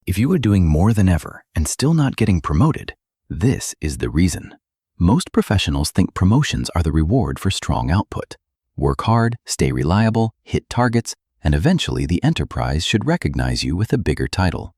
If you are doing more than ever and still not getting promoted, this is the reason. Most professionals think promotions are the reward for strong output. Work hard, stay reliable, hit targets, and eventually the enterprise should recognize you with a bigger title.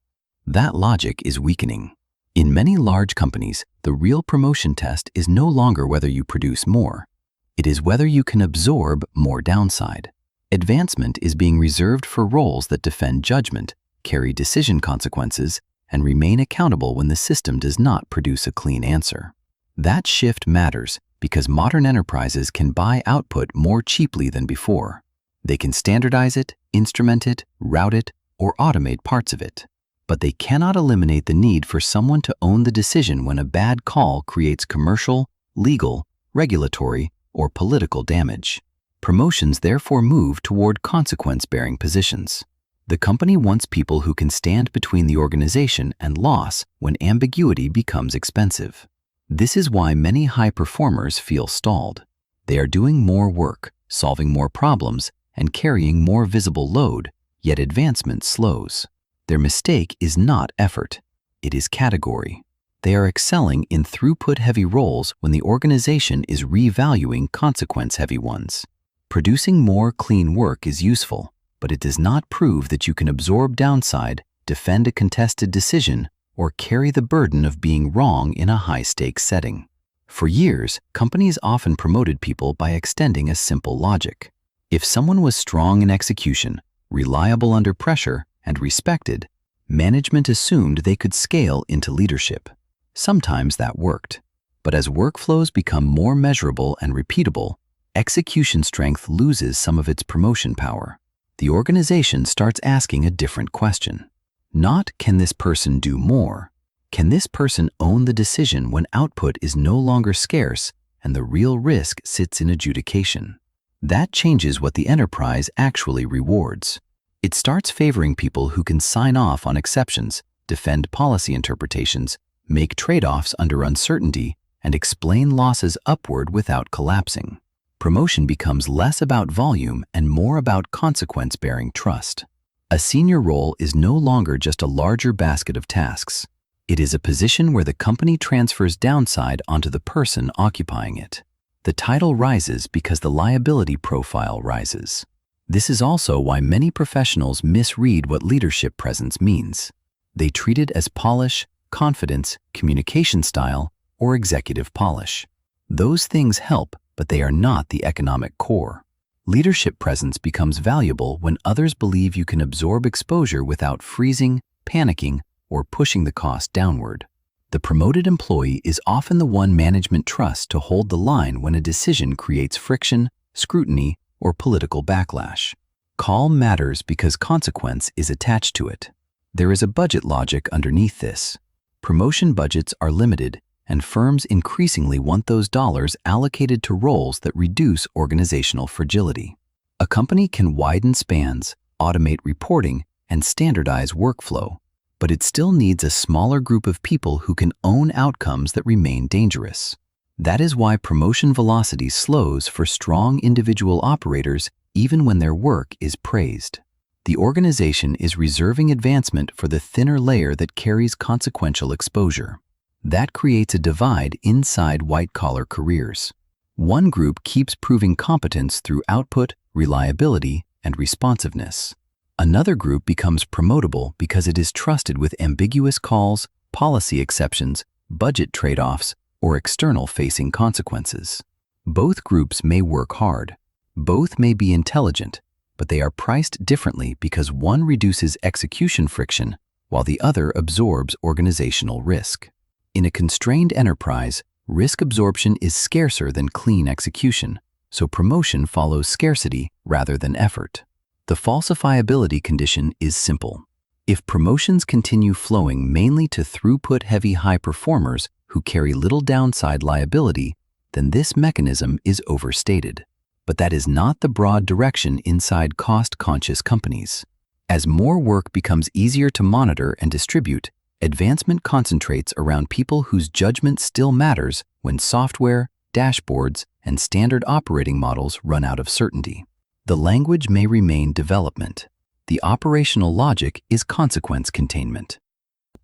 That logic is weakening. In many large companies, the real promotion test is no longer whether you produce more. It is whether you can absorb more downside. Advancement is being reserved for roles that defend judgment, carry decision consequences, and remain accountable when the system does not produce a clean answer. That shift matters because modern enterprises can buy output more cheaply than before. They can standardize it, instrument it, route it, or automate parts of it. But they cannot eliminate the need for someone to own the decision when a bad call creates commercial, legal, regulatory, or political damage. Promotions therefore move toward consequence-bearing positions. The company wants people who can stand between the organization and loss when ambiguity becomes expensive. This is why many high performers feel stalled. They are doing more work, solving more problems, and carrying more visible load, yet advancement slows. Their mistake is not effort, it is category. They are excelling in throughput-heavy roles when the organization is revaluing consequence-heavy ones. Producing more clean work is useful, but it does not prove that you can absorb downside, defend a contested decision, or carry the burden of being wrong in a high-stakes setting. For years, companies often promoted people by extending a simple logic. If someone was strong in execution, reliable under pressure, and respected, management assumed they could scale into leadership. Sometimes that worked. But as workflows become more measurable and repeatable, execution strength loses some of its promotion power. The organization starts asking a different question. Not, can this person do more? Can this person own the decision when output is no longer scarce and the real risk sits in adjudication? That changes what the enterprise actually rewards. It starts favoring people who can sign off on exceptions, defend policy interpretations, make trade-offs under uncertainty, and explain losses upward without collapsing. Promotion becomes less about volume and more about consequence-bearing trust. A senior role is no longer just a larger basket of tasks. It is a position where the company transfers downside onto the person occupying it. The title rises because the liability profile rises. This is also why many professionals misread what leadership presence means. They treat it as polish, confidence, communication style, or executive polish. Those things help, but they are not the economic core. Leadership presence becomes valuable when others believe you can absorb exposure without freezing, panicking, or pushing the cost downward. The promoted employee is often the one management trusts to hold the line when a decision creates friction, scrutiny, or political backlash. Calm matters because consequence is attached to it. There is a budget logic underneath this. Promotion budgets are limited, and firms increasingly want those dollars allocated to roles that reduce organizational fragility. A company can widen spans, automate reporting, and standardize workflow, but it still needs a smaller group of people who can own outcomes that remain dangerous. That is why promotion velocity slows for strong individual operators even when their work is praised. The organization is reserving advancement for the thinner layer that carries consequential exposure. That creates a divide inside white-collar careers. One group keeps proving competence through output, reliability, and responsiveness. Another group becomes promotable because it is trusted with ambiguous calls, policy exceptions, budget trade-offs, or external-facing consequences. Both groups may work hard. Both may be intelligent, but they are priced differently because one reduces execution friction while the other absorbs organizational risk. In a constrained enterprise, risk absorption is scarcer than clean execution, so promotion follows scarcity rather than effort. The falsifiability condition is simple. If promotions continue flowing mainly to throughput-heavy high performers who carry little downside liability, then this mechanism is overstated. But that is not the broad direction inside cost-conscious companies. As more work becomes easier to monitor and distribute, advancement concentrates around people whose judgment still matters when software, dashboards, and standard operating models run out of certainty. The language may remain development. The operational logic is consequence containment.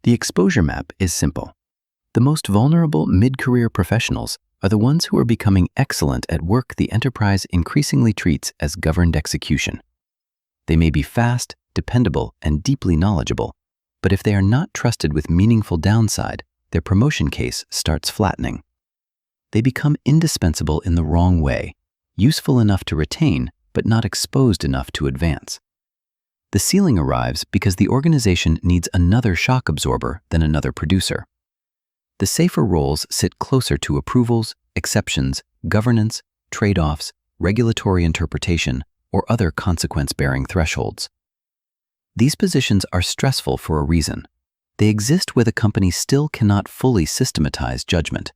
The exposure map is simple. The most vulnerable mid-career professionals are the ones who are becoming excellent at work the enterprise increasingly treats as governed execution. They may be fast, dependable, and deeply knowledgeable, but if they are not trusted with meaningful downside, their promotion case starts flattening. They become indispensable in the wrong way, useful enough to retain, but not exposed enough to advance. The ceiling arrives because the organization needs another shock absorber than another producer. The safer roles sit closer to approvals, exceptions, governance, trade-offs, regulatory interpretation, or other consequence-bearing thresholds. These positions are stressful for a reason. They exist where the company still cannot fully systematize judgment.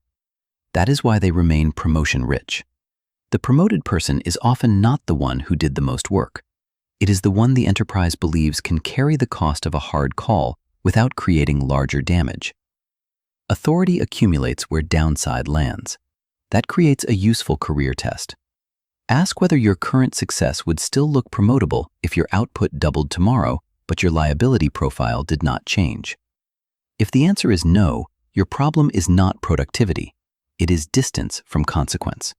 That is why they remain promotion-rich. The promoted person is often not the one who did the most work. It is the one the enterprise believes can carry the cost of a hard call without creating larger damage. Authority accumulates where downside lands. That creates a useful career test. Ask whether your current success would still look promotable if your output doubled tomorrow, but your liability profile did not change. If the answer is no, your problem is not productivity. It is distance from consequence.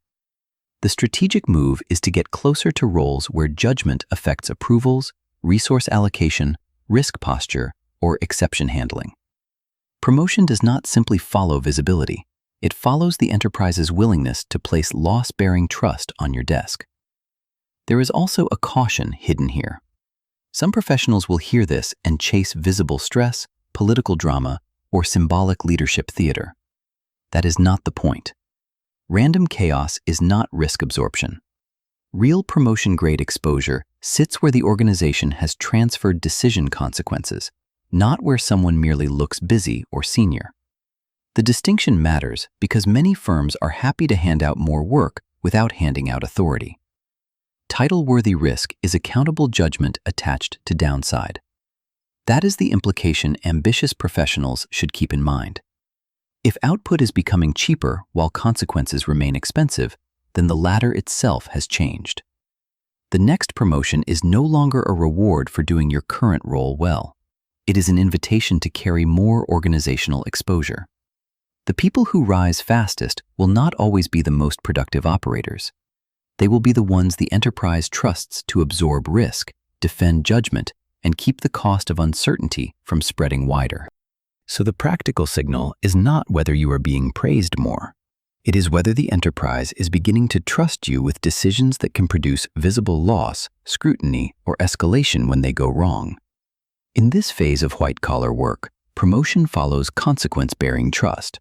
The strategic move is to get closer to roles where judgment affects approvals, resource allocation, risk posture, or exception handling. Promotion does not simply follow visibility. It follows the enterprise's willingness to place loss-bearing trust on your desk. There is also a caution hidden here. Some professionals will hear this and chase visible stress, political drama, or symbolic leadership theater. That is not the point. Random chaos is not risk absorption. Real promotion-grade exposure sits where the organization has transferred decision consequences, not where someone merely looks busy or senior. The distinction matters because many firms are happy to hand out more work without handing out authority. Title-worthy risk is accountable judgment attached to downside. That is the implication ambitious professionals should keep in mind. If output is becoming cheaper while consequences remain expensive, then the latter itself has changed. The next promotion is no longer a reward for doing your current role well. It is an invitation to carry more organizational exposure. The people who rise fastest will not always be the most productive operators. They will be the ones the enterprise trusts to absorb risk, defend judgment, and keep the cost of uncertainty from spreading wider. So the practical signal is not whether you are being praised more. It is whether the enterprise is beginning to trust you with decisions that can produce visible loss, scrutiny, or escalation when they go wrong. In this phase of white-collar work, promotion follows consequence-bearing trust.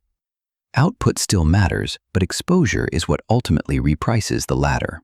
Output still matters, but exposure is what ultimately reprices the latter.